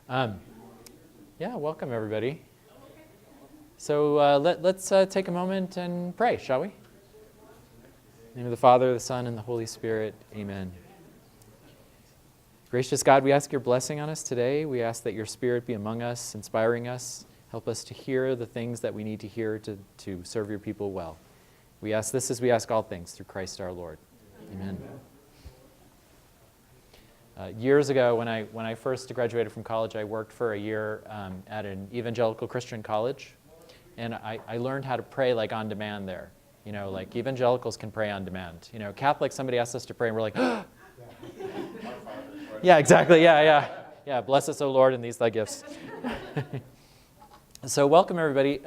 Yeah, welcome everybody. So let's take a moment and pray, shall we? In the name of the Father, the Son, and the Holy Spirit. Amen. Gracious God, we ask your blessing on us today. We ask that your Spirit be among us, inspiring us. Help us to hear the things that we need to hear to serve your people well. We ask this as we ask all things through Christ our Lord. Amen. Years ago, when I first graduated from college, I worked for a year at an evangelical Christian college, and I learned how to pray like on demand there. You know, like evangelicals can pray on demand. You know, Catholics, somebody asks us to pray, and we're like, oh! Yeah, exactly. Yeah. Bless us, O Lord, in these thy gifts. So welcome, everybody.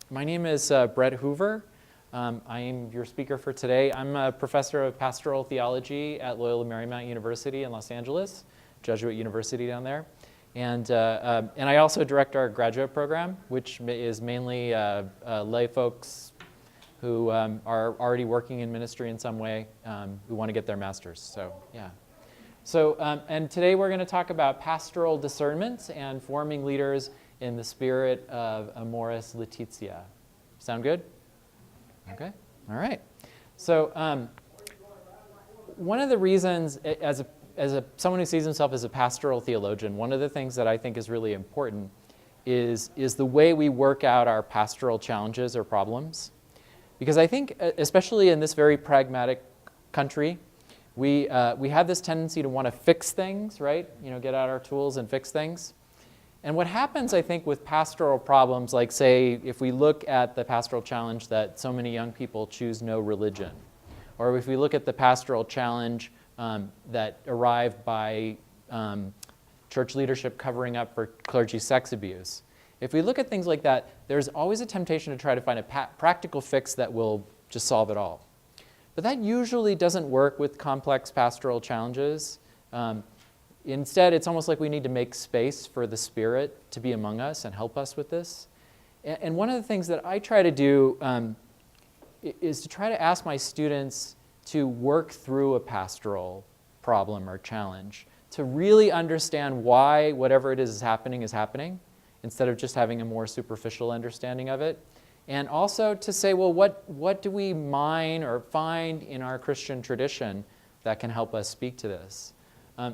My name is Brett Hoover. I am your speaker for today. I'm a professor of pastoral theology at Loyola Marymount University in Los Angeles, Jesuit University down there. And I also direct our graduate program, which is mainly lay folks who are already working in ministry in some way, who want to get their master's. So, yeah. So, and today we're going to talk about pastoral discernment and forming leaders in the spirit of Amoris Laetitia. Sound good? Okay. All right. So, one of the reasons, as someone who sees himself as a pastoral theologian, one of the things that I think is really important is the way we work out our pastoral challenges or problems. Because I think, especially in this very pragmatic country, we have this tendency to want to fix things, right? You know, get out our tools and fix things. And what happens, I think, with pastoral problems, like, say, if we look at the pastoral challenge that so many young people choose no religion, or if we look at the pastoral challenge that arrived by church leadership covering up for clergy sex abuse, if we look at things like that, there's always a temptation to try to find a practical fix that will just solve it all. But that usually doesn't work with complex pastoral challenges. Instead, it's almost like we need to make space for the Spirit to be among us and help us with this. And one of the things that I try to do is to try to ask my students to work through a pastoral problem or challenge, to really understand why whatever it is happening, instead of just having a more superficial understanding of it. And also to say, well, what do we mine or find in our Christian tradition that can help us speak to this?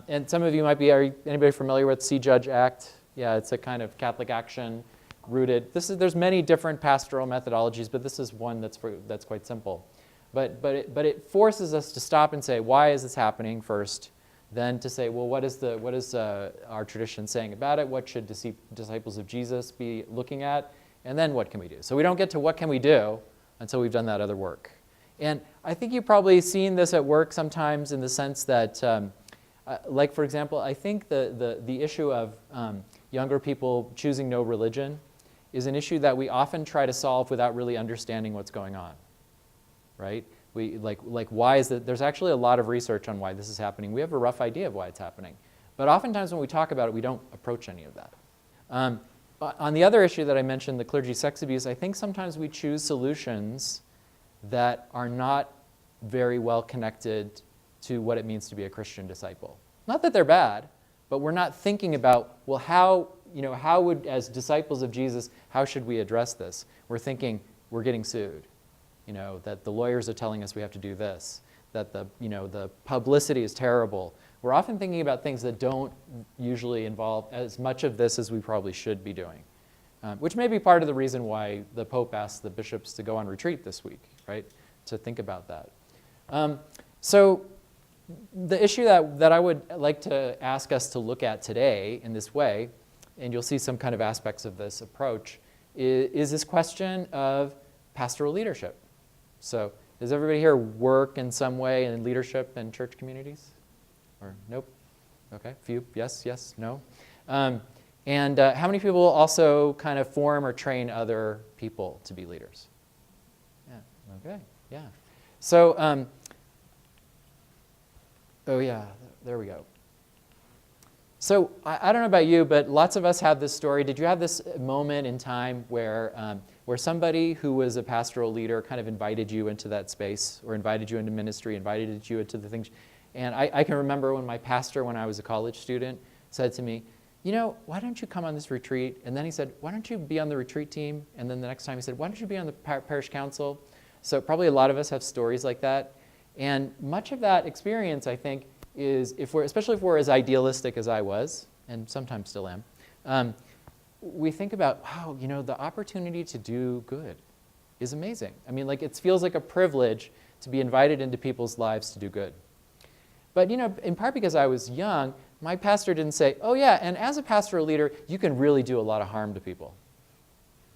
And some of you might be, anybody familiar with See Judge Act? Yeah, it's a kind of Catholic action rooted. There's many different pastoral methodologies, but this is one that's quite simple. But it forces us to stop and say, why is this happening first? Then to say, well, what is our tradition saying about it? What should disciples of Jesus be looking at? And then what can we do? So we don't get to what can we do until we've done that other work. And I think you've probably seen this at work sometimes in the sense that, like, for example, I think the issue of younger people choosing no religion is an issue that we often try to solve without really understanding what's going on, right? We like why is that? There's actually a lot of research on why this is happening. We have a rough idea of why it's happening. But oftentimes when we talk about it, we don't approach any of that. On the other issue that I mentioned, the clergy sex abuse, I think sometimes we choose solutions that are not very well connected to what it means to be a Christian disciple. Not that they're bad, but we're not thinking about, well, how would, as disciples of Jesus, how should we address this? We're thinking, we're getting sued. You know, that the lawyers are telling us we have to do this, that the publicity is terrible. We're often thinking about things that don't usually involve as much of this as we probably should be doing, which may be part of the reason why the Pope asked the bishops to go on retreat this week, right, to think about that. So the issue that I would like to ask us to look at today in this way, and you'll see some kind of aspects of this approach, is this question of pastoral leadership. So does everybody here work in some way in leadership in church communities? Or nope? Okay, few, yes, no. And how many people also kind of form or train other people to be leaders? Yeah, okay, yeah. So, oh yeah, there we go. So I don't know about you, but lots of us have this story. Did you have this moment in time where somebody who was a pastoral leader kind of invited you into that space, or invited you into ministry, invited you into the things? And I can remember when my pastor, when I was a college student, said to me, you know, why don't you come on this retreat? And then he said, why don't you be on the retreat team? And then the next time he said, why don't you be on the parish council? So probably a lot of us have stories like that. And much of that experience, I think, is, especially if we're as idealistic as I was, and sometimes still am, we think about, wow, you know, the opportunity to do good is amazing. I mean, like, it feels like a privilege to be invited into people's lives to do good. But, you know, in part because I was young, my pastor didn't say, oh yeah, and as a pastoral leader, you can really do a lot of harm to people.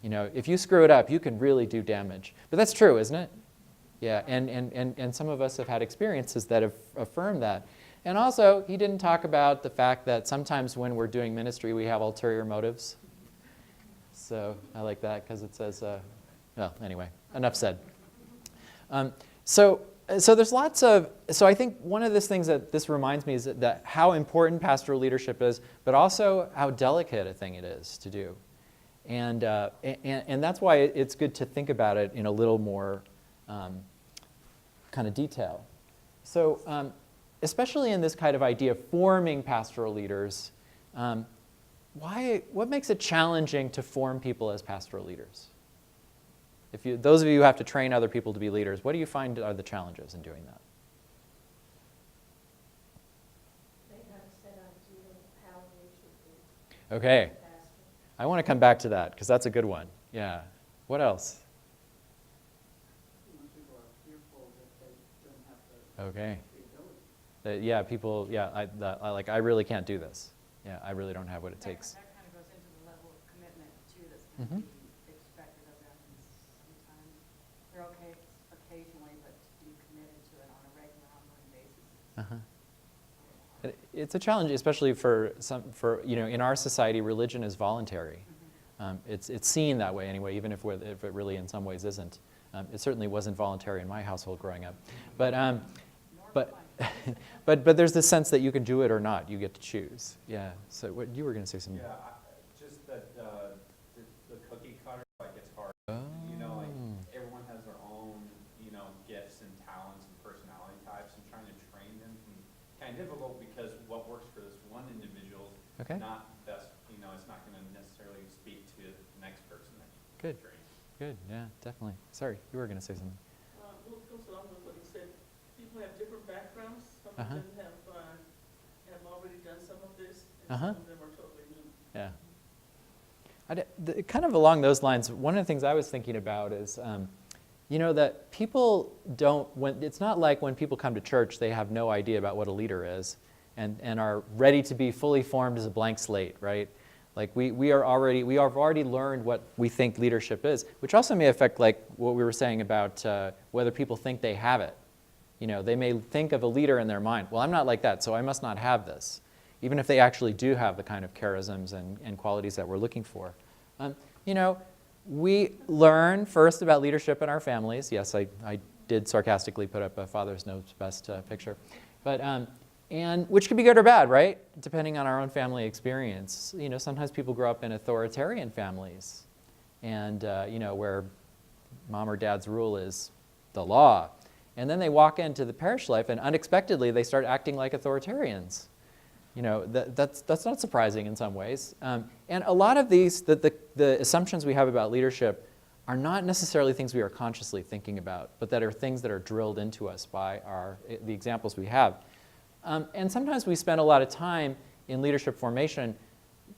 You know, if you screw it up, you can really do damage. But that's true, isn't it? Yeah, and some of us have had experiences that have affirmed that. And also, he didn't talk about the fact that sometimes when we're doing ministry, we have ulterior motives. So I like that because it says, well, anyway, enough said. So there's lots of, so I think one of the things that this reminds me is that how important pastoral leadership is, but also how delicate a thing it is to do. And that's why it's good to think about it in a little more kind of detail. So especially in this kind of idea of forming pastoral leaders, what makes it challenging to form people as pastoral leaders? Those of you who have to train other people to be leaders, what do you find are the challenges in doing that? They have a set idea of how they should be. Okay. I want to come back to that because that's a good one. Yeah. What else? People are fearful that they don't have the Okay. ability. Yeah, people, yeah, I really can't do this. Yeah, I really don't have what it takes. That kind of goes into the level of commitment, too, that's going to be expected of them. Sometimes they're okay occasionally, but to be committed to it on a regular, ongoing basis. It's a challenge, especially for you know, in our society, religion is voluntary. It's seen that way anyway, even if it really in some ways isn't. It certainly wasn't voluntary in my household growing up. But there's this sense that you can do it or not. You get to choose. Yeah. So what you were going to say something? Yeah, just that the cookie cutter, like, it's hard. Oh. You know, like, everyone has their own, you know, gifts and talents and personality types, and trying to train them can be kind of difficult because what works for this one individual is not best. You know, it's not going to necessarily speak to the next person that you train. Good. Yeah, definitely. Sorry, you were going to say something. Well, it goes along with what he said. People have different backgrounds. Some of them have already done some of this, and some of them are totally new. Yeah. Kind of along those lines, one of the things I was thinking about is, you know, that people don't, it's not like when people come to church, they have no idea about what a leader is and are ready to be fully formed as a blank slate, right? Like we have already learned what we think leadership is, which also may affect like what we were saying about whether people think they have it. You know, they may think of a leader in their mind, well, I'm not like that, so I must not have this, even if they actually do have the kind of charisms and qualities that we're looking for. You know, we learn first about leadership in our families. Yes, I did sarcastically put up a Father's Knows Best picture, but and which could be good or bad, right? Depending on our own family experience. You know, sometimes people grow up in authoritarian families, and you know, where mom or dad's rule is the law. And then they walk into the parish life, and unexpectedly they start acting like authoritarians. You know, that's not surprising in some ways. And a lot of these, the assumptions we have about leadership are not necessarily things we are consciously thinking about, but that are things that are drilled into us by the examples we have. And sometimes we spend a lot of time in leadership formation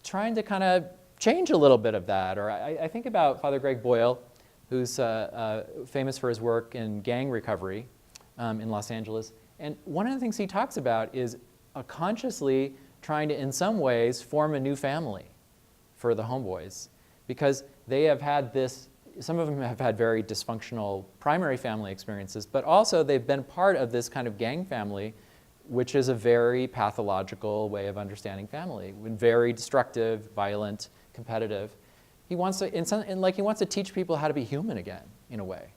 trying to kind of change a little bit of that. Or I think about Father Greg Boyle, who's famous for his work in gang recovery in Los Angeles. And one of the things he talks about is consciously trying to, in some ways, form a new family for the homeboys. Because they have had this, some of them have had very dysfunctional primary family experiences, but also they've been part of this kind of gang family, which is a very pathological way of understanding family, very destructive, violent, competitive. He wants to, he wants to teach people how to be human again, in a way,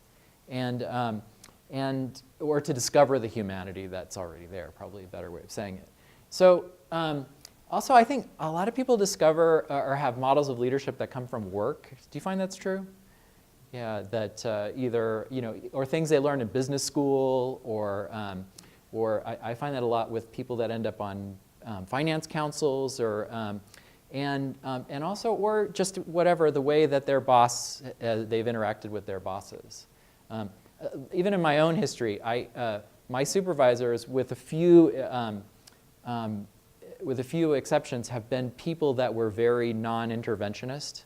or to discover the humanity that's already there. Probably a better way of saying it. So, also, I think a lot of people discover or have models of leadership that come from work. Do you find that's true? Yeah, that either or things they learn in business school, or I find that a lot with people that end up on finance councils, or and also, or just whatever, the way that their boss, they've interacted with their bosses. Even in my own history, my supervisors, with a few exceptions, have been people that were very non-interventionist.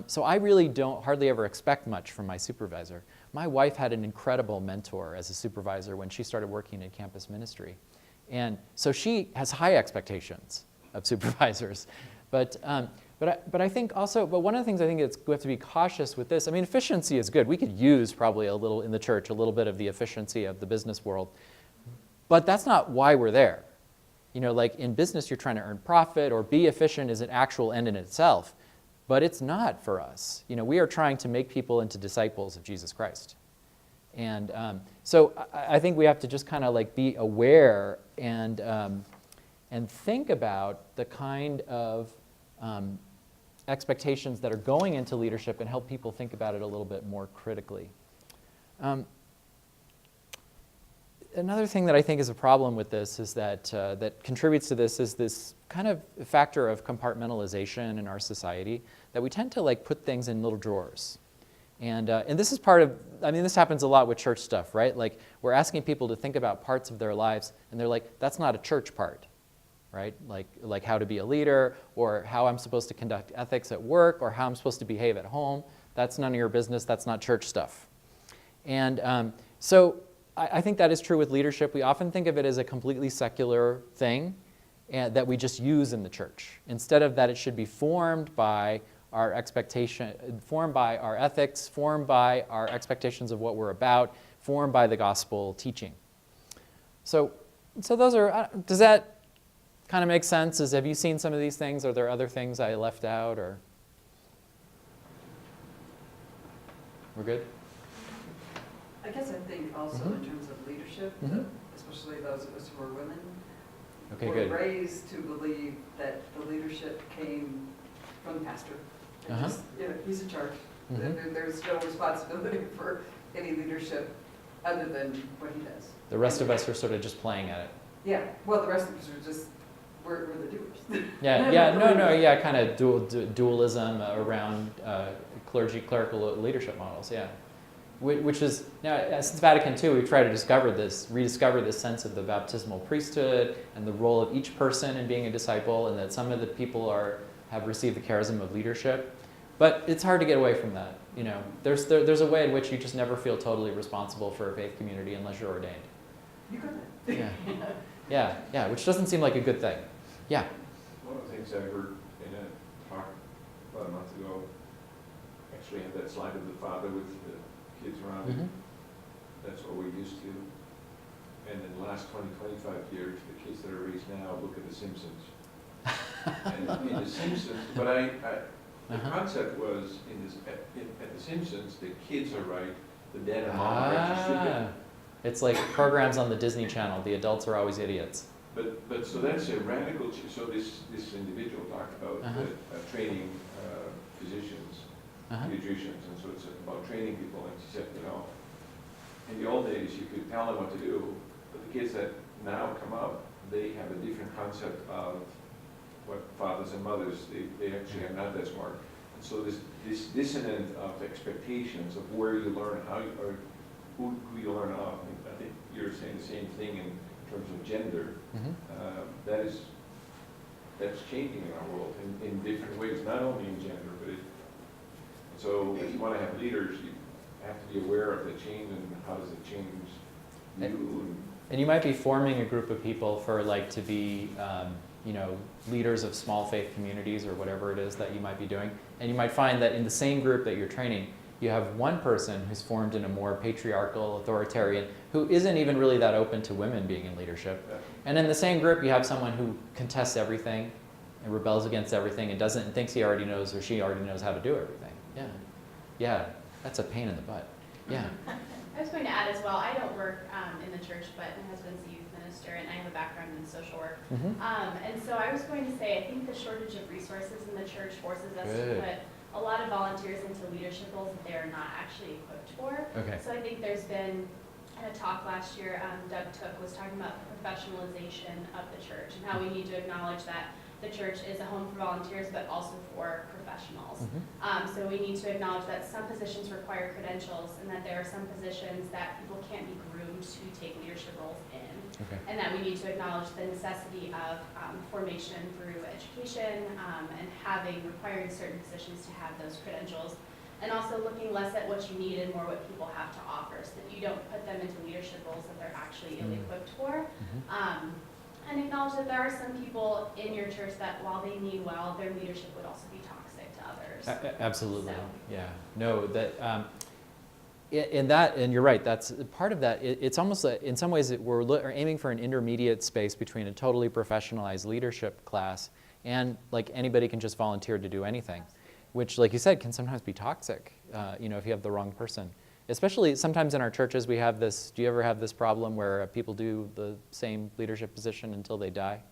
So I really don't hardly ever expect much from my supervisor. My wife had an incredible mentor as a supervisor when she started working in campus ministry. And so she has high expectations of supervisors. But I think also, but one of the things I think we have to be cautious with this, I mean, efficiency is good. We could use probably a little in the church, a little bit of the efficiency of the business world. But that's not why we're there. You know, like in business, you're trying to earn profit, or be efficient is an actual end in itself. But it's not for us. You know, we are trying to make people into disciples of Jesus Christ. And so I think we have to just kind of like be aware and think about the kind of expectations that are going into leadership, and help people think about it a little bit more critically. Another thing that I think is a problem with this is that contributes to this is this kind of factor of compartmentalization in our society, that we tend to like put things in little drawers. And this is part of, I mean, this happens a lot with church stuff, right? Like we're asking people to think about parts of their lives, and they're like, that's not a church part, right? Like how to be a leader, or how I'm supposed to conduct ethics at work, or how I'm supposed to behave at home. That's none of your business. That's not church stuff. And so I think that is true with leadership. We often think of it as a completely secular thing that we just use in the church, instead of that it should be formed by our expectation, formed by our ethics, formed by our expectations of what we're about, formed by the gospel teaching. So those are, does that kind of make sense? Have you seen some of these things? Are there other things I left out, or? We're good? I guess I think also in terms of leadership, especially those of us who are women, we're raised to believe that the leadership came from the pastor. And just, you know, he's in charge. There's no responsibility for any leadership other than what he does. The rest of us are sort of just playing at it. Yeah, well, the rest of us are just, we're the doers. Yeah, kind of dualism around clerical leadership models, yeah. Which is, now, since Vatican II, we've tried to rediscover this sense of the baptismal priesthood and the role of each person in being a disciple, and that some of the people have received the charism of leadership. But it's hard to get away from that. You know, there's a way in which you just never feel totally responsible for a faith community unless you're ordained. You got it. Yeah, which doesn't seem like a good thing. Yeah. One of the things I heard in a talk about a month ago, actually had that slide of the father with the kids around him. That's what we're used to. And in the last 20, 25 years, the kids that are raised now look at The Simpsons. And in The Simpsons, but the concept was at The Simpsons, the kids are right, the dad and mom are just stupid. It's like programs on the Disney Channel. The adults are always idiots. But so that's a radical. So this individual talked about training physicians, pediatricians, and so it's about training people. And she said, you know, in the old days you could tell them what to do, but the kids that now come up, they have a different concept of what fathers and mothers, they actually are not that smart. And so this dissonance of expectations of where you learn, how you, or who you learn off. And I think you're saying the same thing in terms of gender. That's changing in our world in different ways, not only in gender, but so if you want to have leaders, you have to be aware of the change, and how does it change you. And you might be forming a group of people for to be leaders of small faith communities or whatever it is that you might be doing. And you might find that in the same group that you're training, you have one person who's formed in a more patriarchal, authoritarian, who isn't even really that open to women being in leadership. And in the same group, you have someone who contests everything and rebels against everything and thinks he already knows or she already knows how to do everything. Yeah, that's a pain in the butt. Yeah. I was going to add as well, I don't work in the church, but my husband's a youth minister, and I have a background in social work. And so I was going to say, I think the shortage of resources in the church forces us to put a lot of volunteers into leadership roles that they're not actually equipped for. So I think there's been, in a talk last year, Doug Took was talking about the professionalization of the church and how we need to acknowledge that the church is a home for volunteers, but also for professionals. So we need to acknowledge that some positions require credentials, and that there are some positions that people can't be groomed to take leadership roles in. And that we need to acknowledge the necessity of formation through education, and requiring certain positions to have those credentials. And also looking less at what you need and more what people have to offer, so that you don't put them into leadership roles that they're actually ill-equipped for. And acknowledge that there are some people in your church that, while they mean well, their leadership would also be toxic to others. Absolutely. So. Yeah. No, that in that, and you're right. That's part of that. It's almost in some ways we're aiming for an intermediate space between a totally professionalized leadership class and like anybody can just volunteer to do anything, which, like you said, can sometimes be toxic. If you have the wrong person. Especially sometimes in our churches, we have this. Do you ever have this problem where people do the same leadership position until they die?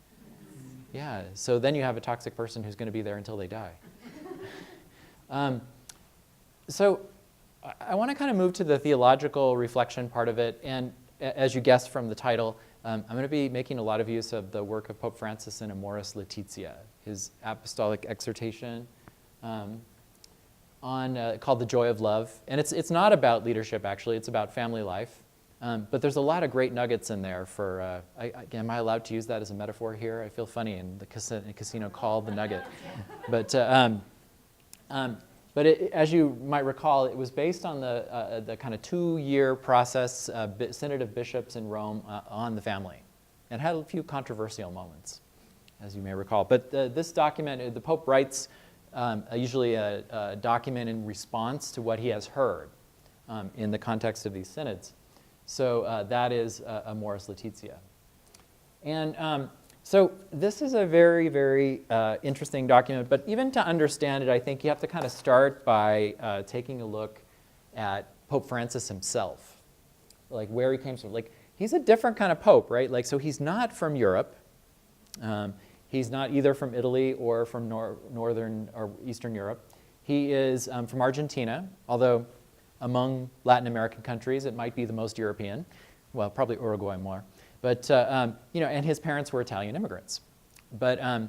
Yeah. So then you have a toxic person who's going to be there until they die. So I want to kind of move to the theological reflection part of it. And as you guessed from the title, I'm going to be making a lot of use of the work of Pope Francis in Amoris Laetitia, his apostolic exhortation. Called The Joy of Love. And it's not about leadership, actually. It's about family life. But there's a lot of great nuggets in there for, am I allowed to use that as a metaphor here? I feel funny in the casino called the nugget. But as you might recall, it was based on the kind of 2-year process, Synod of Bishops in Rome on the family. And had a few controversial moments, as you may recall. But this document, the Pope writes usually a document in response to what he has heard in the context of these synods. So that is Amoris Laetitia. And so this is a very, very interesting document, but even to understand it, I think you have to kind of start by taking a look at Pope Francis himself, like where he came from. Like, he's a different kind of pope, right? Like, so he's not from Europe. He's not either from Italy or from Northern or Eastern Europe. He is from Argentina, although among Latin American countries, it might be the most European. Well, probably Uruguay more. But, and his parents were Italian immigrants. But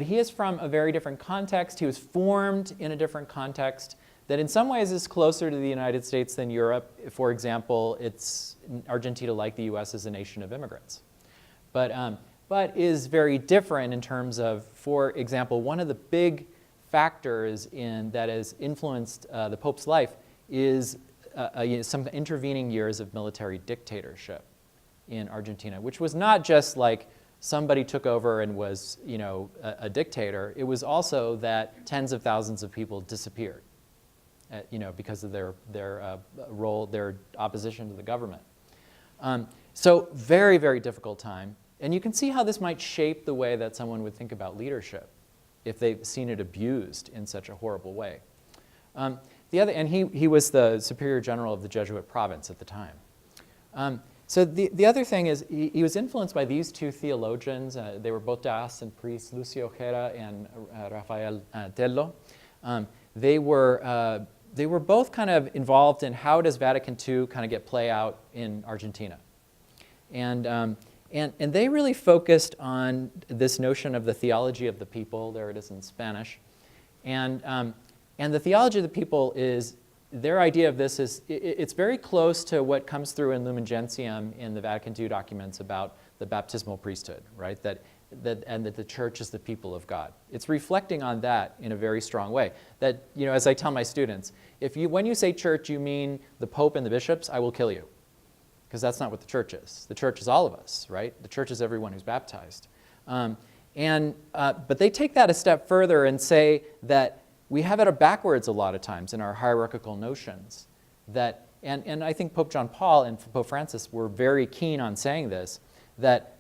he is from a very different context. He was formed in a different context that in some ways is closer to the United States than Europe. For example, Argentina, like the US, is a nation of immigrants. But is very different in terms of, for example, one of the big factors that has influenced the Pope's life is some intervening years of military dictatorship in Argentina, which was not just like somebody took over and was, a dictator. It was also that tens of thousands of people disappeared, because of their role, their opposition to the government. So very, very difficult time. And you can see how this might shape the way that someone would think about leadership if they've seen it abused in such a horrible way. He was the superior general of the Jesuit province at the time. So the other thing is he was influenced by these two theologians. They were both diocesan priests, Lucio Ojeda and Rafael Tello. They were both kind of involved in how does Vatican II kind of play out in Argentina. And they really focused on this notion of the theology of the people. There it is in Spanish. And the theology of the people is, their idea of this is, it's very close to what comes through in Lumen Gentium in the Vatican II documents about the baptismal priesthood, right? That the church is the people of God. It's reflecting on that in a very strong way. That, as I tell my students, when you say church, you mean the Pope and the bishops, I will kill you. Because that's not what the church is. The church is all of us, right? The church is everyone who's baptized. But they take that a step further and say that we have it backwards a lot of times in our hierarchical notions. And I think Pope John Paul and Pope Francis were very keen on saying this, that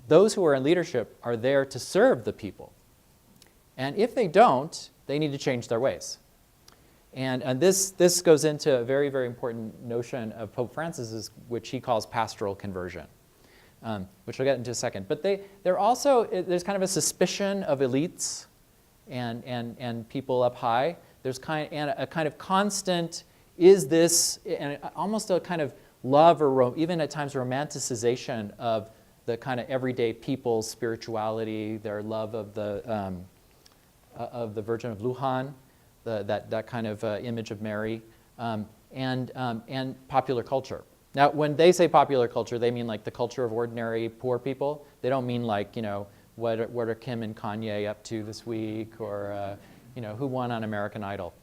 those who are in leadership are there to serve the people. And if they don't, they need to change their ways. And this goes into a very, very important notion of Pope Francis's, which he calls pastoral conversion, which I'll get into in a second. But there's kind of a suspicion of elites and people up high. There's a kind of constant, and almost a kind of love or even at times romanticization of the kind of everyday people's spirituality, their love of the Virgin of Lujan, that kind of image of Mary, and popular culture. Now, when they say popular culture, they mean like the culture of ordinary poor people. They don't mean like, what are Kim and Kanye up to this week, or who won on American Idol.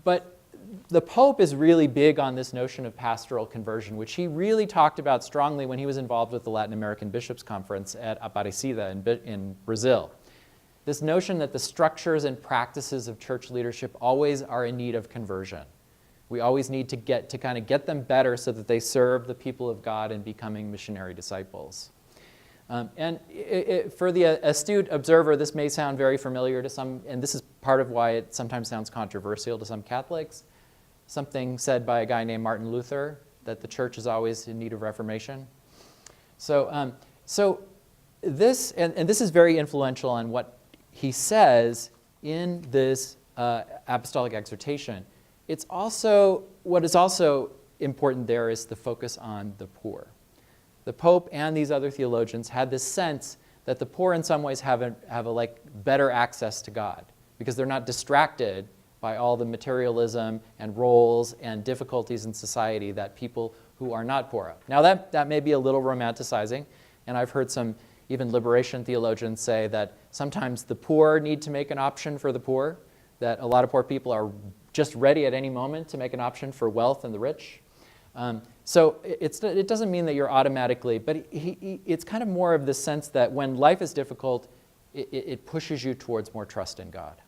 But the Pope is really big on this notion of pastoral conversion, which he really talked about strongly when he was involved with the Latin American Bishops' Conference at Aparecida in Brazil. This notion that the structures and practices of church leadership always are in need of conversion. We always need to get them better so that they serve the people of God in becoming missionary disciples. For the astute observer, this may sound very familiar to some, and this is part of why it sometimes sounds controversial to some Catholics. Something said by a guy named Martin Luther, that the church is always in need of reformation. So this is very influential on what he says in this apostolic exhortation. What is also important there is the focus on the poor. The Pope and these other theologians had this sense that the poor in some ways have better access to God because they're not distracted by all the materialism and roles and difficulties in society that people who are not poor have. Now that may be a little romanticizing, and I've heard some even liberation theologians say that sometimes the poor need to make an option for the poor, that a lot of poor people are just ready at any moment to make an option for wealth and the rich. So it doesn't mean that you're automatically, but it's kind of more of the sense that when life is difficult, it pushes you towards more trust in God.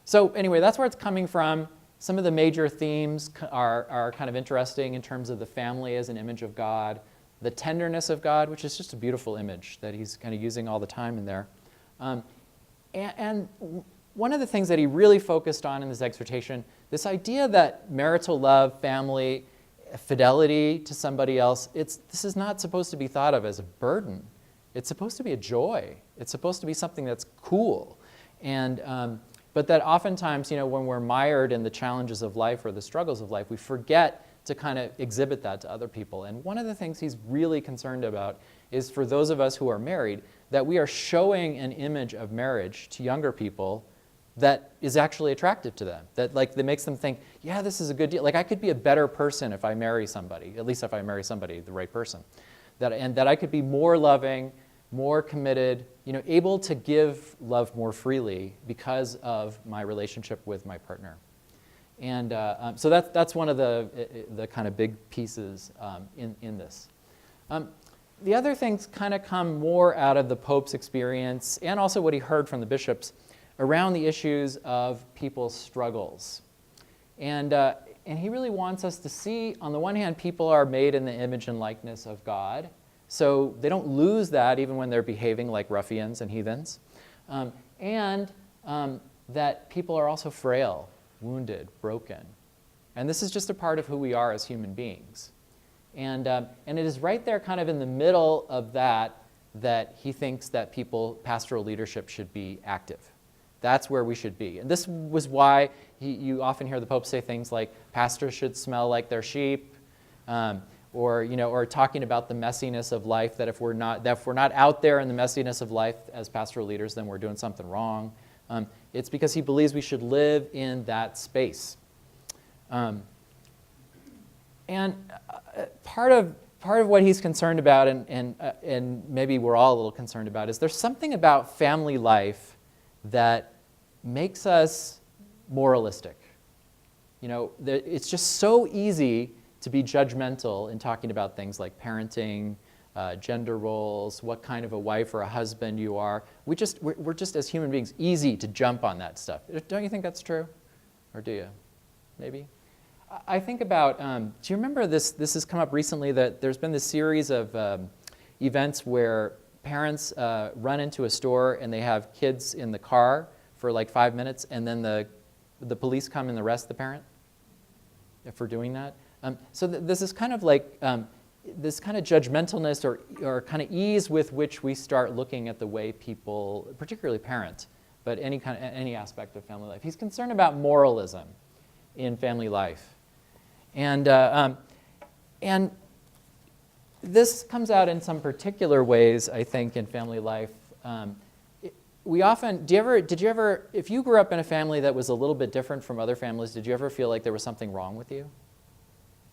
So anyway, that's where it's coming from. Some of the major themes are kind of interesting in terms of the family as an image of God, the tenderness of God, which is just a beautiful image that he's kind of using all the time in there. And one of the things that he really focused on in this exhortation, this idea that marital love, family, fidelity to somebody else, this is not supposed to be thought of as a burden. It's supposed to be a joy. It's supposed to be something that's cool. But that oftentimes, when we're mired in the challenges of life or the struggles of life, we forget to kind of exhibit that to other people. And one of the things he's really concerned about is for those of us who are married, that we are showing an image of marriage to younger people that is actually attractive to them, that makes them think, yeah, this is a good deal. I could be a better person if I marry somebody, at least if I marry somebody, the right person. And that I could be more loving, more committed, able to give love more freely because of my relationship with my partner. And so that's one of the kind of big pieces in this. The other things kind of come more out of the Pope's experience and also what he heard from the bishops around the issues of people's struggles. And he really wants us to see, on the one hand, people are made in the image and likeness of God, so they don't lose that even when they're behaving like ruffians and heathens, and that people are also frail, wounded, broken. And this is just a part of who we are as human beings. And it is right there kind of in the middle of that he thinks that pastoral leadership should be active. That's where we should be. And this was why you often hear the Pope say things like pastors should smell like their sheep, or talking about the messiness of life, that if we're not out there in the messiness of life as pastoral leaders, then we're doing something wrong. It's because he believes we should live in that space. And part of what he's concerned about, and maybe we're all a little concerned about, is there's something about family life that makes us moralistic. It's just so easy to be judgmental in talking about things like parenting, gender roles, what kind of a wife or a husband you are. We're just as human beings easy to jump on that stuff. Don't you think that's true? Or do you? Maybe? I think about, do you remember this has come up recently, that there's been this series of events where parents run into a store and they have kids in the car for like 5 minutes, and then the police come and arrest the parent for doing that. So this is kind of like this kind of judgmentalness or kind of ease with which we start looking at the way people, particularly parent, but any aspect of family life. He's concerned about moralism in family life, and this comes out in some particular ways, I think, in family life. We often, did you ever, if you grew up in a family that was a little bit different from other families, did you ever feel like there was something wrong with you?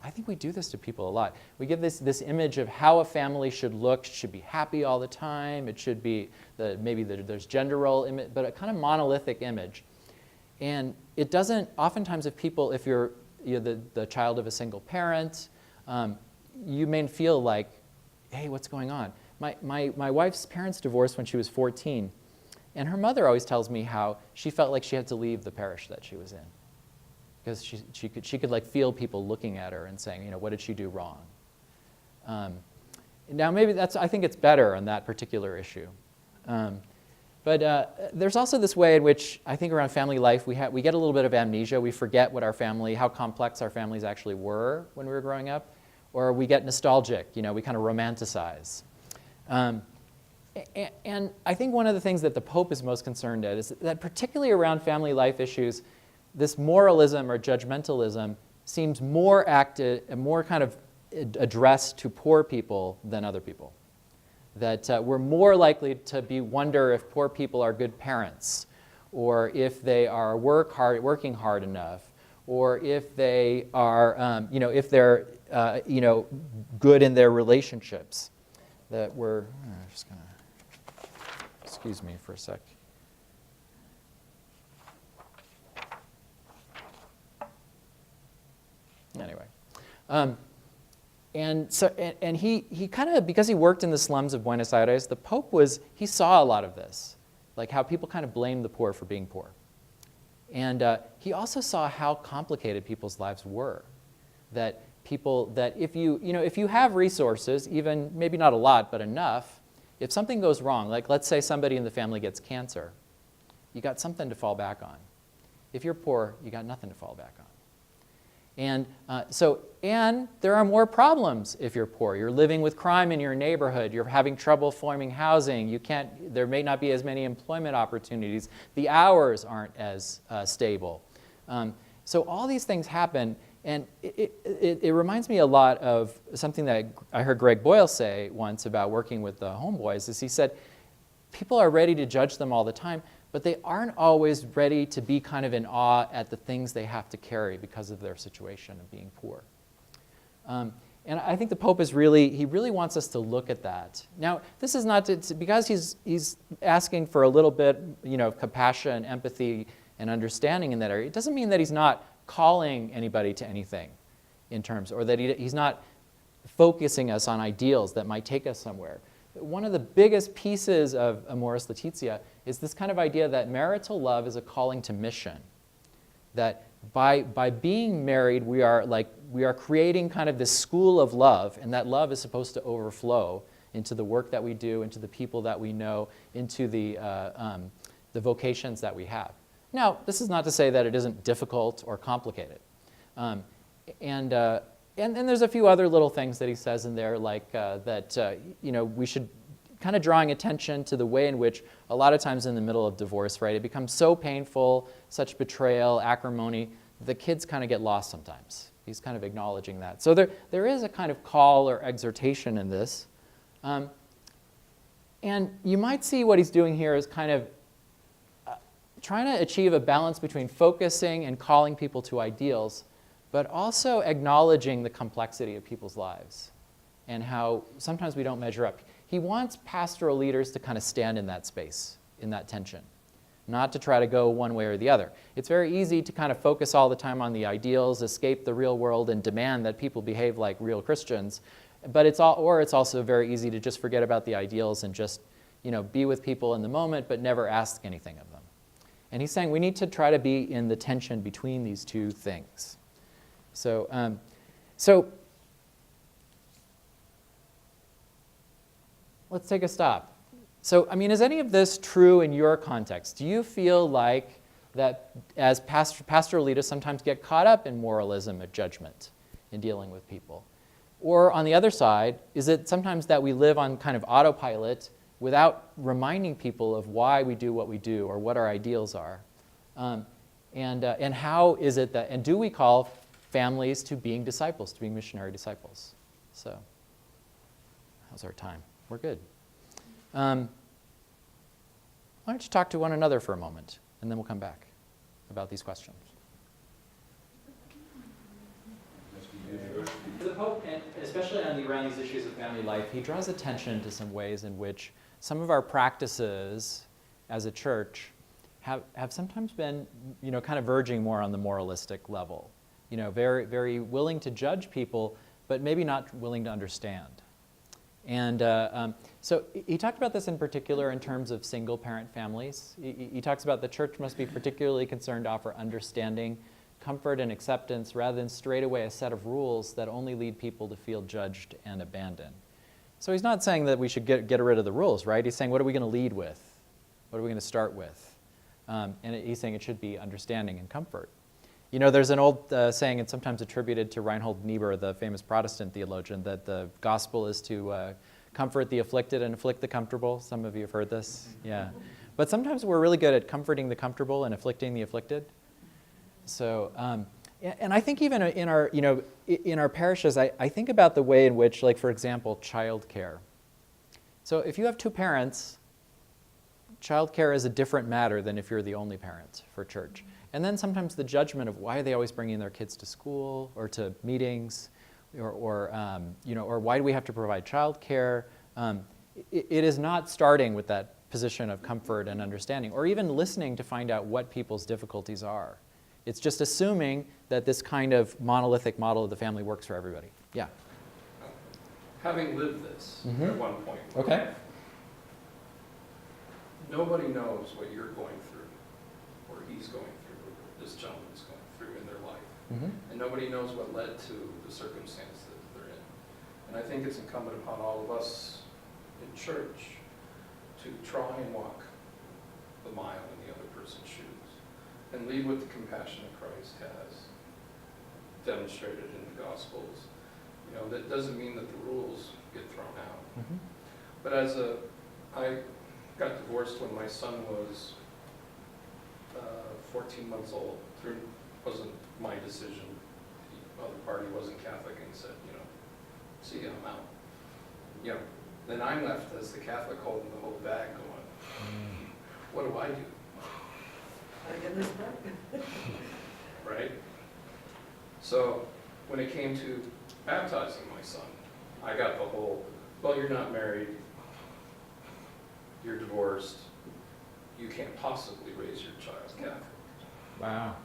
I think we do this to people a lot. We give this image of how a family should look, should be happy all the time, it should be, there's gender role image, but a kind of monolithic image. And it doesn't, oftentimes if you're the child of a single parent, you may feel like, hey, what's going on? My wife's parents divorced when she was 14. And her mother always tells me how she felt like she had to leave the parish that she was in, because she could like feel people looking at her and saying, what did she do wrong? Now maybe I think it's better on that particular issue. But there's also this way in which I think around family life we get a little bit of amnesia. We forget how complex our families actually were when we were growing up, or we get nostalgic. We kind of romanticize. And I think one of the things that the Pope is most concerned at is that particularly around family life issues, this moralism or judgmentalism seems more kind of addressed to poor people than other people. That we're more likely to wonder if poor people are good parents, or if they are working hard enough, or if they are, if they're, good in their relationships. That we're just gonna. Excuse me for a sec. Anyway, and he kind of, because he worked in the slums of Buenos Aires, the Pope he saw a lot of this, like how people kind of blame the poor for being poor. And he also saw how complicated people's lives were. That if you have resources, even maybe not a lot, but enough, if something goes wrong, like let's say somebody in the family gets cancer, you got something to fall back on. If you're poor, you got nothing to fall back on. And and there are more problems if you're poor. You're living with crime in your neighborhood. You're having trouble forming housing. There may not be as many employment opportunities. The hours aren't as stable. So all these things happen. And it reminds me a lot of something that I heard Greg Boyle say once about working with the homeboys, is he said, people are ready to judge them all the time, but they aren't always ready to be kind of in awe at the things they have to carry because of their situation of being poor. And I think the Pope he really wants us to look at that. Now, this is not because he's asking for a little bit, of compassion, empathy, and understanding in that area. It doesn't mean that he's not calling anybody to anything in terms, or that he's not focusing us on ideals that might take us somewhere. One of the biggest pieces of Amoris Laetitia is this kind of idea that marital love is a calling to mission. That by being married, we are creating kind of this school of love, and that love is supposed to overflow into the work that we do, into the people that we know, into the vocations that we have. Now, this is not to say that it isn't difficult or complicated. And there's a few other little things that he says in there, like we should kind of drawing attention to the way in which a lot of times in the middle of divorce, right, it becomes so painful, such betrayal, acrimony, the kids kind of get lost sometimes. He's kind of acknowledging that. So there is a kind of call or exhortation in this. And you might see what he's doing here is kind of trying to achieve a balance between focusing and calling people to ideals, but also acknowledging the complexity of people's lives and how sometimes we don't measure up. He wants pastoral leaders to kind of stand in that space, in that tension, not to try to go one way or the other. It's very easy to kind of focus all the time on the ideals, escape the real world, and demand that people behave like real Christians. But it's also very easy to just forget about the ideals and just, be with people in the moment, but never ask anything of them. And he's saying we need to try to be in the tension between these two things. So let's take a stop. So, is any of this true in your context? Do you feel like that as pastoral leaders sometimes get caught up in moralism or judgment in dealing with people? Or on the other side, is it sometimes that we live on kind of autopilot without reminding people of why we do what we do or what our ideals are? And how is it that, and do we call families to being disciples, to being missionary disciples? So. How's our time? We're good. Why don't you talk to one another for a moment, and then we'll come back about these questions. The Pope, and especially around these issues of family life, he draws attention to some ways in which some of our practices as a church have sometimes been, kind of verging more on the moralistic level. Very, very willing to judge people, but maybe not willing to understand. And so he talked about this in particular in terms of single-parent families. He talks about the church must be particularly concerned to offer understanding, comfort, and acceptance rather than straight away a set of rules that only lead people to feel judged and abandoned. So he's not saying that we should get rid of the rules, right? He's saying, what are we going to lead with? What are we going to start with? And he's saying it should be understanding and comfort. There's an old saying, and sometimes attributed to Reinhold Niebuhr, the famous Protestant theologian, that the gospel is to comfort the afflicted and afflict the comfortable. Some of you have heard this. Yeah. But sometimes we're really good at comforting the comfortable and afflicting the afflicted. So, and I think even in our parishes, I think about the way in which, like, for example, childcare. So if you have two parents, childcare is a different matter than if you're the only parent for church. And then sometimes the judgment of why are they always bringing their kids to school or to meetings, or why do we have to provide childcare? It is not starting with that position of comfort and understanding, or even listening to find out what people's difficulties are. It's just assuming that this kind of monolithic model of the family works for everybody. Yeah. Having lived this at one point, Okay. nobody knows what you're going through, or he's going through, or this gentleman's going through in their life. And nobody knows what led to the circumstance that they're in. And I think it's incumbent upon all of us in church to try and walk the mile in the other person's shoes and lead with the compassion that Christ has demonstrated in the Gospels. That doesn't mean that the rules get thrown out. But I got divorced when my son was 14 months old. It wasn't my decision. The other party wasn't Catholic and said, see, I'm out. Then I'm left as the Catholic holding the whole bag going, what do I do? I get this back. Right? So when it came to baptizing my son, I got the whole, well, you're not married, you're divorced, you can't possibly raise your child Catholic. Wow.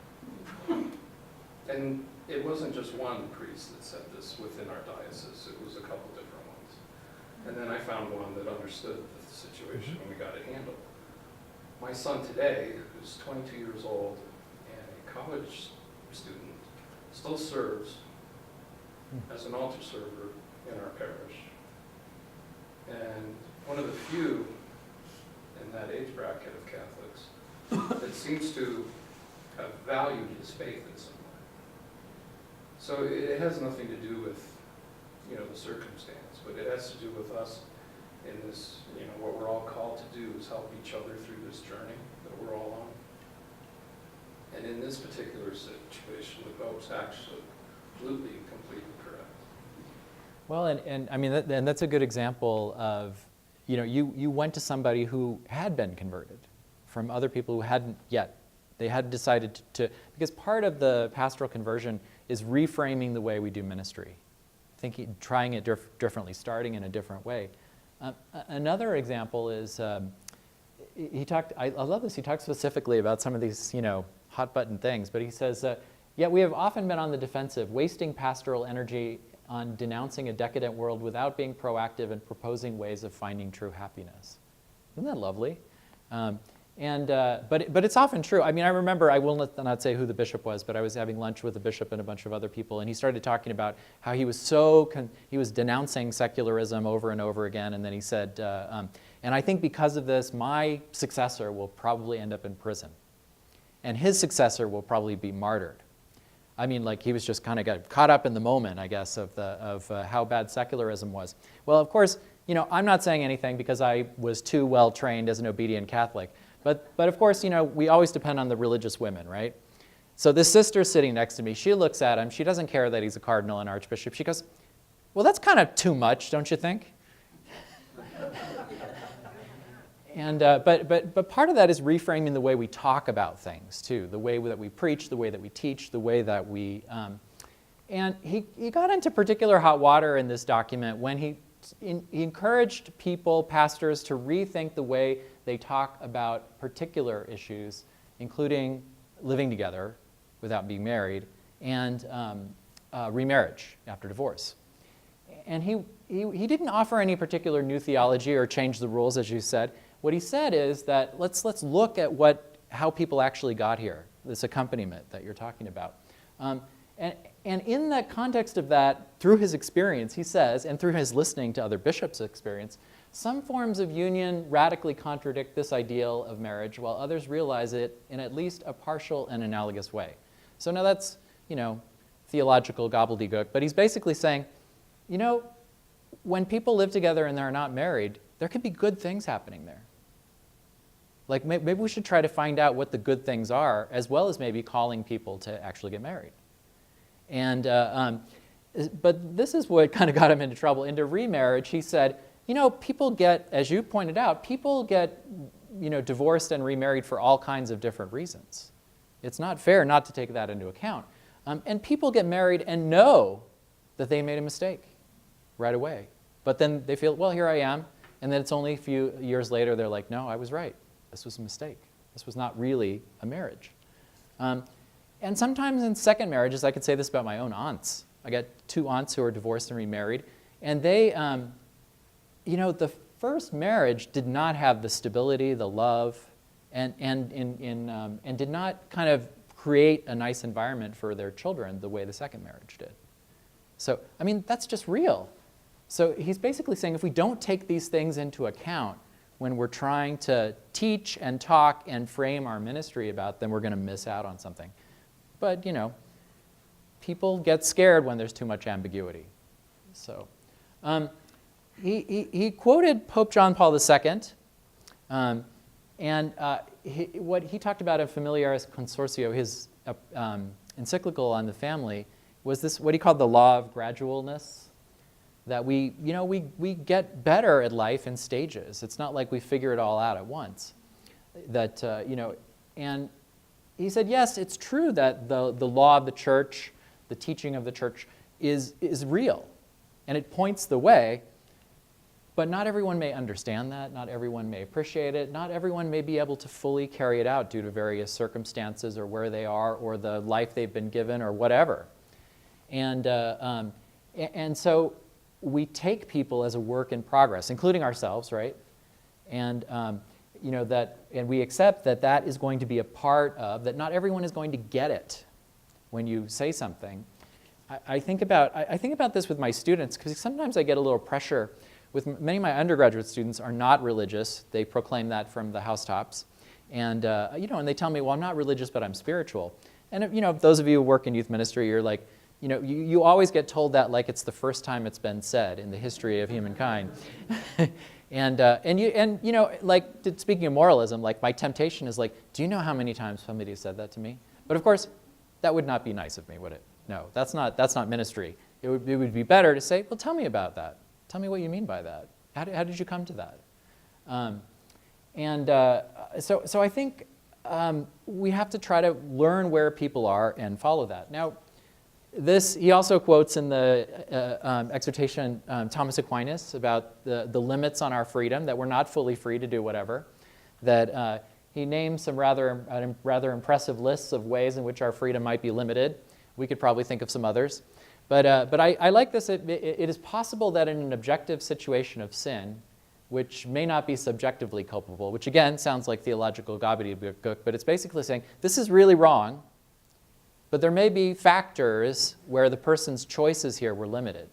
And it wasn't just one priest that said this within our diocese, it was a couple different ones. And then I found one that understood the situation and we got it handled. My son today, who's 22 years old and a college student, still serves as an altar server in our parish. And one of the few in that age bracket of Catholics that seems to have valued his faith in some way. So it has nothing to do with, the circumstance, but it has to do with us in this, what we're all called to do is help each other through this journey that we're all on. And in this particular situation, the Pope's absolutely and completely correct. Well, and I mean, and that's a good example of, you went to somebody who had been converted from other people who hadn't yet. They had decided to, because part of the pastoral conversion is reframing the way we do ministry, trying it differently, starting in a different way. Another example is, he talked, I love this, he talks specifically about some of these, hot button things, but he says, yet we have often been on the defensive, wasting pastoral energy on denouncing a decadent world without being proactive and proposing ways of finding true happiness. Isn't that lovely? But it's often true. I mean, I remember, I will not say who the bishop was, but I was having lunch with the bishop and a bunch of other people, and he started talking about how he was he was denouncing secularism over and over again, and then he said, and I think because of this, my successor will probably end up in prison, and his successor will probably be martyred. I mean, like, he was just kind of got caught up in the moment, I guess, of how bad secularism was. Well, of course, I'm not saying anything because I was too well trained as an obedient Catholic. But of course, we always depend on the religious women, right? So this sister sitting next to me, she looks at him. She doesn't care that he's a cardinal and archbishop. She goes, well, that's kind of too much, don't you think? But part of that is reframing the way we talk about things too, the way that we preach, the way that we teach, the way that we. And he got into particular hot water in this document when he encouraged people, pastors, to rethink the way they talk about particular issues, including living together without being married and remarriage after divorce. And he didn't offer any particular new theology or change the rules, as you said. What he said is that let's look at how people actually got here, this accompaniment that you're talking about. And in the context of that, through his experience, he says, and through his listening to other bishops' experience, some forms of union radically contradict this ideal of marriage, while others realize it in at least a partial and analogous way. So now that's, theological gobbledygook, but he's basically saying, when people live together and they're not married, there could be good things happening there. Like maybe we should try to find out what the good things are, as well as maybe calling people to actually get married. And but this is what kind of got him into trouble. Into remarriage, he said, people get, as you pointed out, people get, divorced and remarried for all kinds of different reasons. It's not fair not to take that into account. And people get married and know that they made a mistake right away. But then they feel, well, here I am. And then it's only a few years later, they're like, no, I was right. This was a mistake. This was not really a marriage. And sometimes in second marriages, I could say this about my own aunts. I got 2 aunts who are divorced and remarried. And they, the first marriage did not have the stability, the love, and did not kind of create a nice environment for their children the way the second marriage did. So, that's just real. So he's basically saying if we don't take these things into account when we're trying to teach and talk and frame our ministry about them, we're going to miss out on something. But, people get scared when there's too much ambiguity. So he quoted Pope John Paul II, what he talked about in Familiaris Consortio, his encyclical on the family, was this what he called the law of gradualness, that we get better at life in stages. It's not like we figure it all out at once. That, and he said, yes, it's true that the law of the church, the teaching of the church is real, and it points the way, but not everyone may understand that, not everyone may appreciate it, not everyone may be able to fully carry it out due to various circumstances or where they are or the life they've been given or whatever. And so we take people as a work in progress, including ourselves, right? And and we accept that is going to be a part of, that not everyone is going to get it when you say something. I think about this with my students, because sometimes I get a little pressure. With many of my undergraduate students are not religious. They proclaim that from the housetops. And and they tell me, well, I'm not religious, but I'm spiritual. And those of you who work in youth ministry, you're like, you always get told that like it's the first time it's been said in the history of humankind. Like speaking of moralism, like my temptation is like, do you know how many times somebody has said that to me? But of course, that would not be nice of me, would it? No, that's not ministry. It would be better to say, well, tell me about that. Tell me what you mean by that. How did you come to that? So I think we have to try to learn where people are and follow that. Now, he also quotes in the exhortation Thomas Aquinas about the limits on our freedom, that we're not fully free to do whatever, that he names some rather impressive lists of ways in which our freedom might be limited. We could probably think of some others. But I like this. It is possible that in an objective situation of sin, which may not be subjectively culpable, which again sounds like theological gobbledygook, but it's basically saying this is really wrong, but there may be factors where the person's choices here were limited.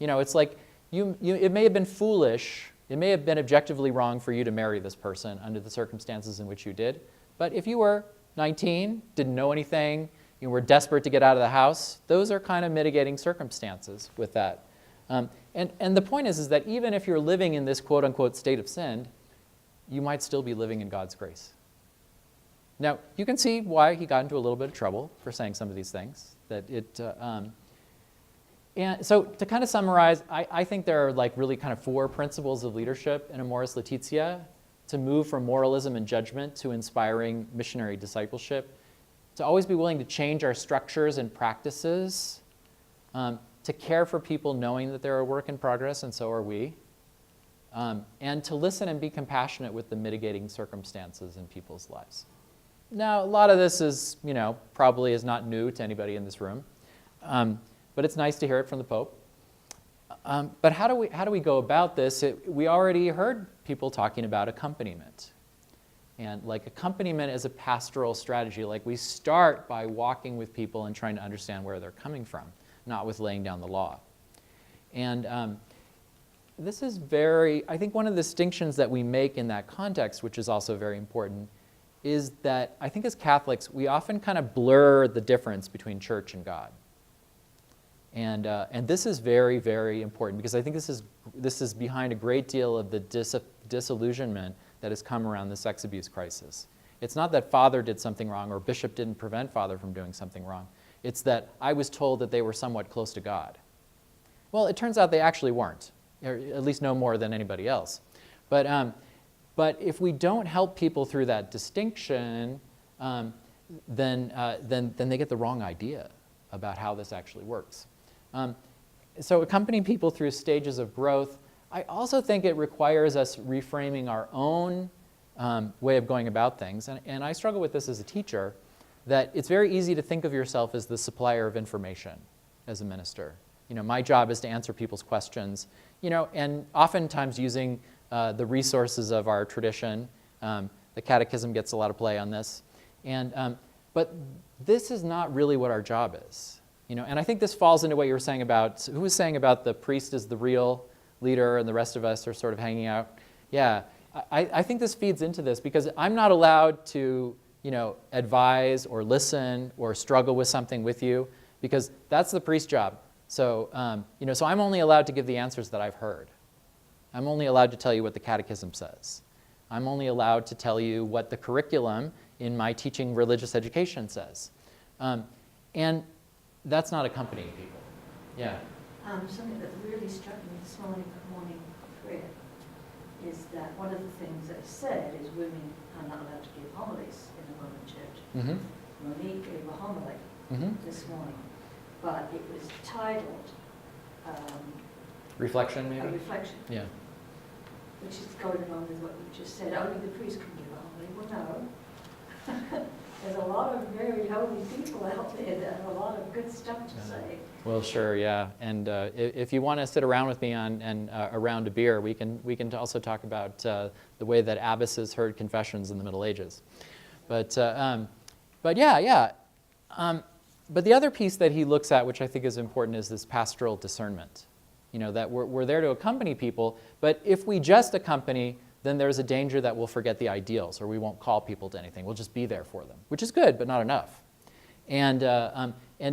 It's like it may have been foolish, it may have been objectively wrong for you to marry this person under the circumstances in which you did, but if you were 19, didn't know anything, you were desperate to get out of the house, those are kind of mitigating circumstances with that. And the point is that even if you're living in this quote-unquote state of sin, you might still be living in God's grace. Now, you can see why he got into a little bit of trouble for saying some of these things. And so to kind of summarize, I think there are like really kind of 4 principles of leadership in Amoris Laetitia. to move from moralism and judgment to inspiring missionary discipleship, to always be willing to change our structures and practices, to care for people knowing that they're a work in progress, and so are we, and to listen and be compassionate with the mitigating circumstances in people's lives. Now, a lot of this is, probably is not new to anybody in this room, but it's nice to hear it from the Pope. But how do we go about this? We already heard people talking about accompaniment. And like accompaniment is a pastoral strategy. Like we start by walking with people and trying to understand where they're coming from, not with laying down the law. And this is I think one of the distinctions that we make in that context, which is also very important, is that I think as Catholics, we often kind of blur the difference between church and God. And this is very, very important because I think this is behind a great deal of the disillusionment that has come around the sex abuse crisis. It's not that Father did something wrong or Bishop didn't prevent Father from doing something wrong. It's that I was told that they were somewhat close to God. Well, it turns out they actually weren't, or at least no more than anybody else. But if we don't help people through that distinction, then they get the wrong idea about how this actually works. So accompanying people through stages of growth, I also think it requires us reframing our own way of going about things. And I struggle with this as a teacher, that it's very easy to think of yourself as the supplier of information as a minister. My job is to answer people's questions, and oftentimes using the resources of our tradition. The Catechism gets a lot of play on this. But this is not really what our job is. And I think this falls into what you were saying about, who was saying about the priest is the real leader and the rest of us are sort of hanging out. Yeah, I think this feeds into this because I'm not allowed to, advise or listen or struggle with something with you because that's the priest's job. So, so I'm only allowed to give the answers that I've heard. I'm only allowed to tell you what the Catechism says. I'm only allowed to tell you what the curriculum in my teaching religious education says. And that's not accompanying people. Yeah. Something that really struck me this morning at morning prayer is that one of the things they said is women are not allowed to give homilies in the Roman Church. Mm-hmm. Monique gave a homily this morning, but it was titled Reflection, maybe? A reflection. Yeah. Which is going along with what you just said. Only the priest can give a homily. Well, no. There's a lot of very holy people out there that have a lot of good stuff to say. Well, sure, yeah. And if you want to sit around with me around a beer, we can also talk about the way that abbesses heard confessions in the Middle Ages. But yeah. But the other piece that he looks at, which I think is important, is this pastoral discernment. That we're there to accompany people, but if we just accompany, then there's a danger that we'll forget the ideals or we won't call people to anything. We'll just be there for them, which is good, but not enough. And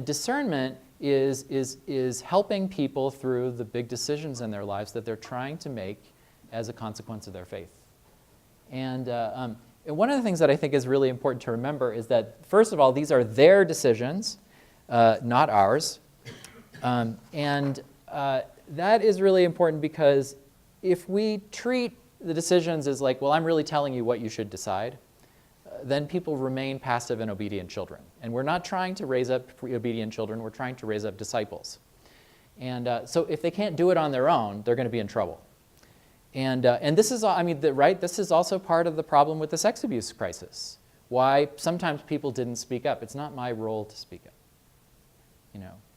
discernment is helping people through the big decisions in their lives that they're trying to make as a consequence of their faith. And one of the things that I think is really important to remember is that, first of all, these are their decisions, not ours. That is really important because if we treat the decisions as like, well, I'm really telling you what you should decide, then people remain passive and obedient children. And we're not trying to raise up obedient children, we're trying to raise up disciples. And so if they can't do it on their own, they're going to be in trouble. And this is, this is also part of the problem with the sex abuse crisis. Why sometimes people didn't speak up. It's not my role to speak up.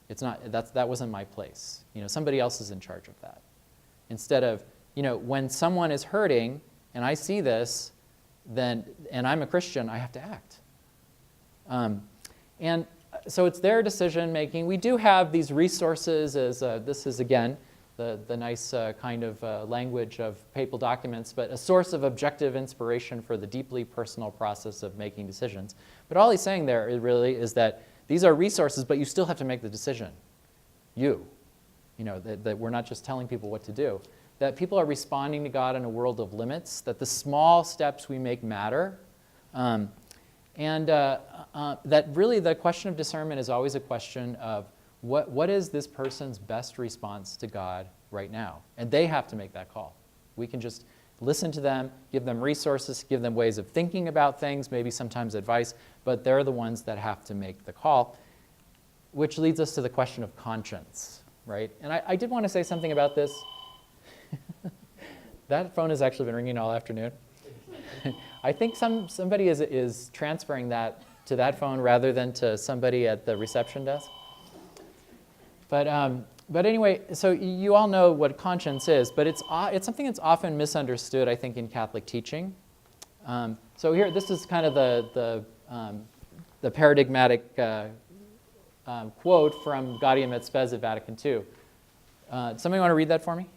It's not, that wasn't my place. Somebody else is in charge of that. Instead of, when someone is hurting and I see this, and I'm a Christian, I have to act. And so it's their decision making. We do have these resources as, this is again, the nice kind of language of papal documents, but a source of objective inspiration for the deeply personal process of making decisions. But all he's saying there really is that these are resources, but you still have to make the decision. That we're not just telling people what to do. That people are responding to God in a world of limits, that the small steps we make matter, and that really the question of discernment is always a question of what is this person's best response to God right now? And they have to make that call. We can just listen to them, give them resources, give them ways of thinking about things, maybe sometimes advice, but they're the ones that have to make the call, which leads us to the question of conscience, right? And I did want to say something about this. That phone has actually been ringing all afternoon. I think somebody is transferring that to that phone rather than to somebody at the reception desk. But anyway, so you all know what conscience is, but it's something that's often misunderstood, I think, in Catholic teaching. So here, this is kind of the paradigmatic quote from Gaudium et Spes at Vatican II. Somebody want to read that for me?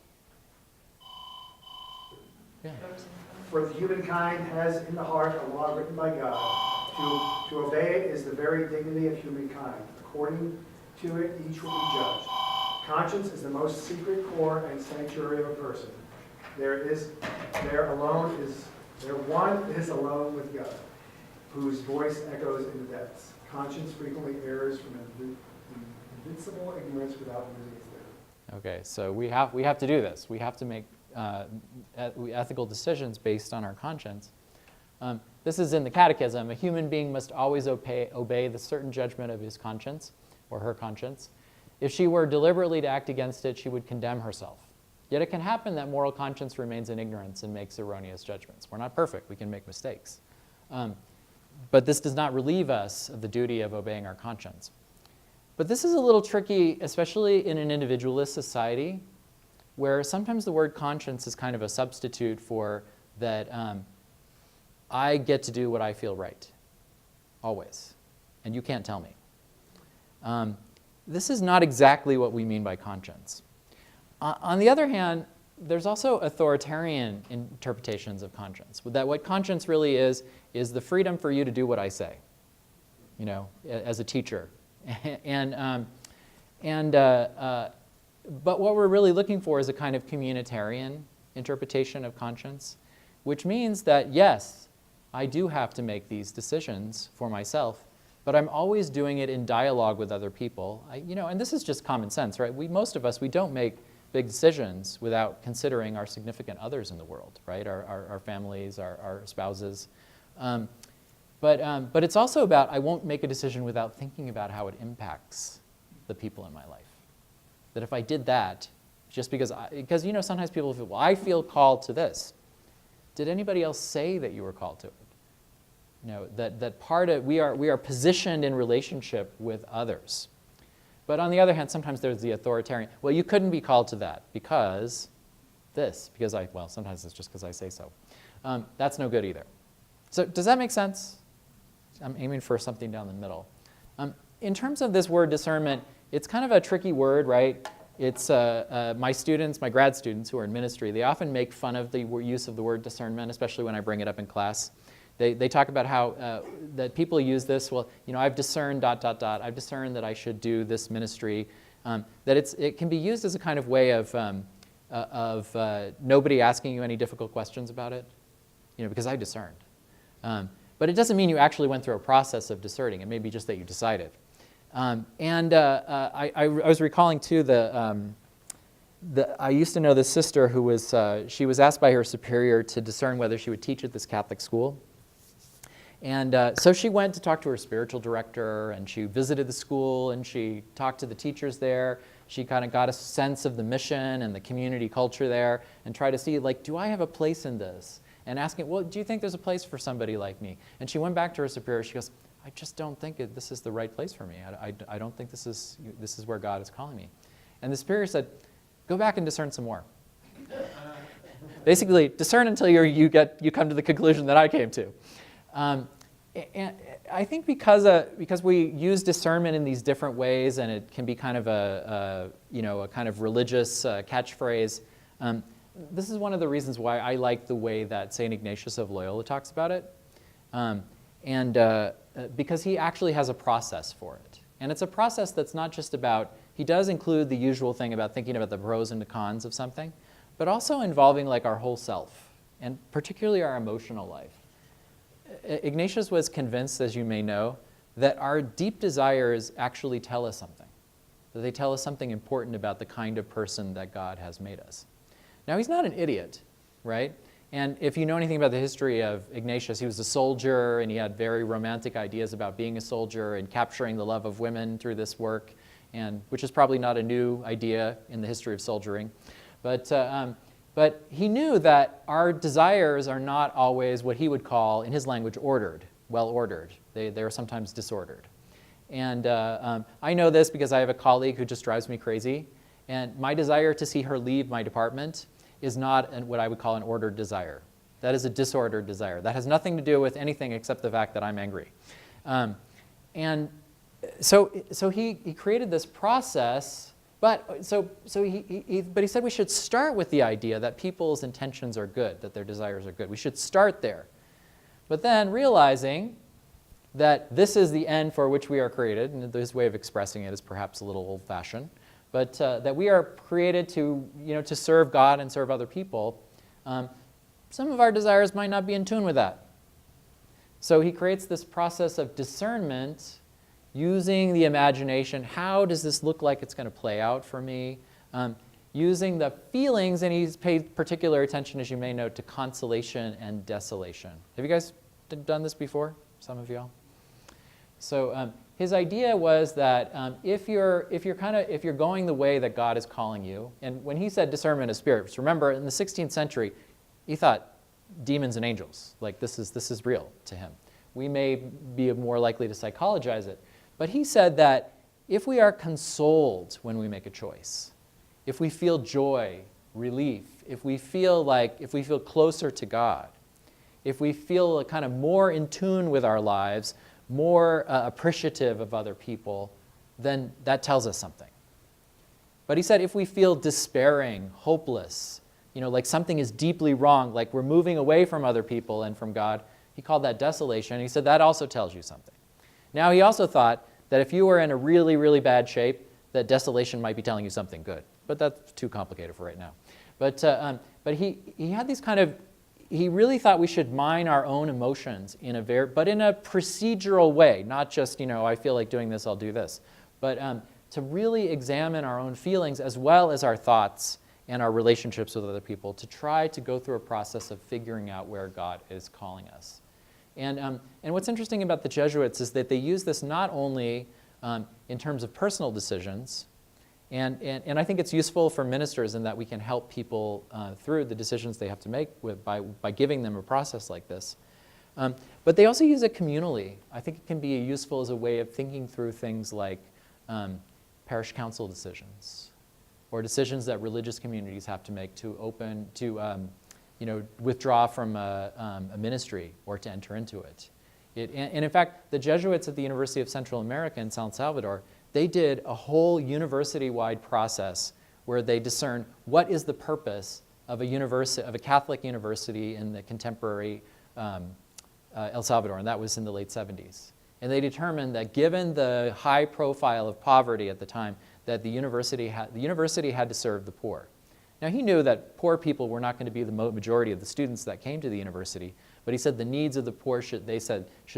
Yeah. For the humankind has in the heart a law written by God. To obey it is the very dignity of humankind. According to it, each will be judged. Conscience is the most secret core and sanctuary of a person. There one is alone with God, whose voice echoes in the depths. Conscience frequently errs from invincible ignorance without losing its liberty. Okay, so we have to do this. We have to make ethical decisions based on our conscience. This is in the Catechism. A human being must always obey the certain judgment of his conscience or her conscience. If she were deliberately to act against it, she would condemn herself. Yet it can happen that moral conscience remains in ignorance and makes erroneous judgments. We're not perfect. We can make mistakes. But this does not relieve us of the duty of obeying our conscience. But this is a little tricky, especially in an individualist society, where sometimes the word conscience is kind of a substitute for that I get to do what I feel right, always, and you can't tell me. This is not exactly what we mean by conscience. On the other hand, there's also authoritarian interpretations of conscience. That what conscience really is the freedom for you to do what I say, you know, as a teacher. But what we're really looking for is a kind of communitarian interpretation of conscience, which means that, yes, I do have to make these decisions for myself, but I'm always doing it in dialogue with other people. And this is just common sense, right? Most of us, we don't make big decisions without considering our significant others in the world, right? Our families, our spouses. But it's also about, I won't make a decision without thinking about how it impacts the people in my life. That if I did that, just because sometimes people feel, well, I feel called to this. Did anybody else say that you were called to it? That part of, we are positioned in relationship with others. But on the other hand, sometimes there's the authoritarian, well, you couldn't be called to that because sometimes it's just because I say so. That's no good either. So does that make sense? I'm aiming for something down the middle. In terms of this word discernment, it's kind of a tricky word, right? It's my grad students who are in ministry, they often make fun of the use of the word discernment, especially when I bring it up in class. They talk about how that people use this, well, I've discerned ... I've discerned that I should do this ministry. That it can be used as a kind of way of nobody asking you any difficult questions about it, because I discerned. But it doesn't mean you actually went through a process of discerning. It may be just that you decided. I was recalling too I used to know this sister who was she was asked by her superior to discern whether she would teach at this Catholic school. And so she went to talk to her spiritual director, and she visited the school, and she talked to the teachers there. She kind of got a sense of the mission and the community culture there, and tried to see, do I have a place in this? And asking, well, do you think there's a place for somebody like me? And she went back to her superior. She goes, I just don't think this is the right place for me. I don't think this is where God is calling me. And the superior said, go back and discern some more. Basically, discern until you come to the conclusion that I came to. And I think because we use discernment in these different ways, and it can be kind of a kind of religious catchphrase. This is one of the reasons why I like the way that St. Ignatius of Loyola talks about it. Because he actually has a process for it. And it's a process that's not just about, he does include the usual thing about thinking about the pros and the cons of something, but also involving our whole self, and particularly our emotional life. Ignatius was convinced, as you may know, that our deep desires actually tell us something, that they tell us something important about the kind of person that God has made us. Now, he's not an idiot, right? And if you know anything about the history of Ignatius, he was a soldier, and he had very romantic ideas about being a soldier and capturing the love of women through this work, and which is probably not a new idea in the history of soldiering. But he knew that our desires are not always what he would call, in his language, ordered, well-ordered. They're sometimes disordered. And I know this because I have a colleague who just drives me crazy. And my desire to see her leave my department is not what I would call an ordered desire. That is a disordered desire. That has nothing to do with anything except the fact that I'm angry. And so he created this process, but he said we should start with the idea that people's intentions are good, that their desires are good. We should start there. But then realizing that this is the end for which we are created, and his way of expressing it is perhaps a little old-fashioned, but that we are created to serve God and serve other people. Some of our desires might not be in tune with that. So he creates this process of discernment using the imagination. How does this look like it's going to play out for me? Using the feelings, and he's paid particular attention, as you may know, to consolation and desolation. Have you guys done this before? Some of y'all? So his idea was that if you're going the way that God is calling you, and when he said discernment of spirits, remember in the 16th century, he thought demons and angels, like this is real to him. We may be more likely to psychologize it, but he said that if we are consoled when we make a choice, if we feel joy, relief, if we feel closer to God, if we feel kind of more in tune with our lives, more appreciative of other people, then that tells us something. But he said if we feel despairing, hopeless, like something is deeply wrong, like we're moving away from other people and from God, he called that desolation. He said that also tells you something. Now he also thought that if you were in a really, really bad shape, that desolation might be telling you something good. But that's too complicated for right now. But he had these kind of, he really thought we should mine our own emotions but in a procedural way, not just, I feel like doing this, I'll do this. But to really examine our own feelings as well as our thoughts and our relationships with other people, to try to go through a process of figuring out where God is calling us. And what's interesting about the Jesuits is that they use this not only in terms of personal decisions, and I think it's useful for ministers in that we can help people through the decisions they have to make by giving them a process like this. But they also use it communally. I think it can be useful as a way of thinking through things like parish council decisions, or decisions that religious communities have to make to withdraw from a ministry or to enter into it. And in fact, the Jesuits at the University of Central America in San Salvador, they did a whole university-wide process where they discerned what is the purpose of a Catholic university in the contemporary El Salvador, and that was in the late 70s. And they determined that given the high profile of poverty at the time, that the university had to serve the poor. Now, he knew that poor people were not going to be the majority of the students that came to the university, but he said the needs of the poor should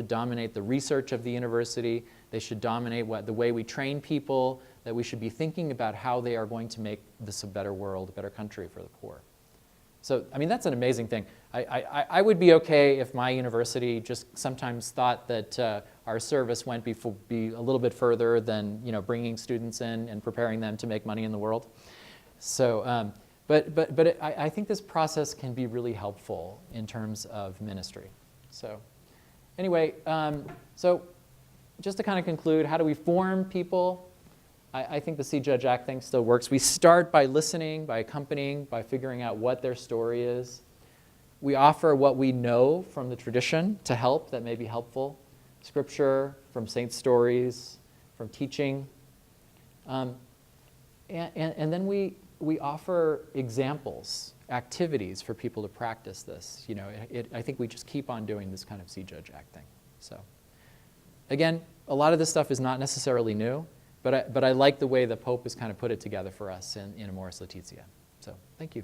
dominate the research of the university. They should dominate the way we train people, that we should be thinking about how they are going to make this a better world, a better country for the poor. So, I mean, that's an amazing thing. I would be okay if my university just sometimes thought that our service went be a little bit further than bringing students in and preparing them to make money in the world. So, but I think this process can be really helpful in terms of ministry. So, anyway, so just to kind of conclude, how do we form people? I think the See, Judge, Act thing still works. We start by listening, by accompanying, by figuring out what their story is. We offer what we know from the tradition to help, that may be helpful. Scripture, from saint stories, from teaching. And then we offer examples, activities for people to practice this. I think we just keep on doing this kind of See, Judge, Act thing. So, again, a lot of this stuff is not necessarily new. But I like the way the Pope has kind of put it together for us in Amoris Laetitia. So, thank you.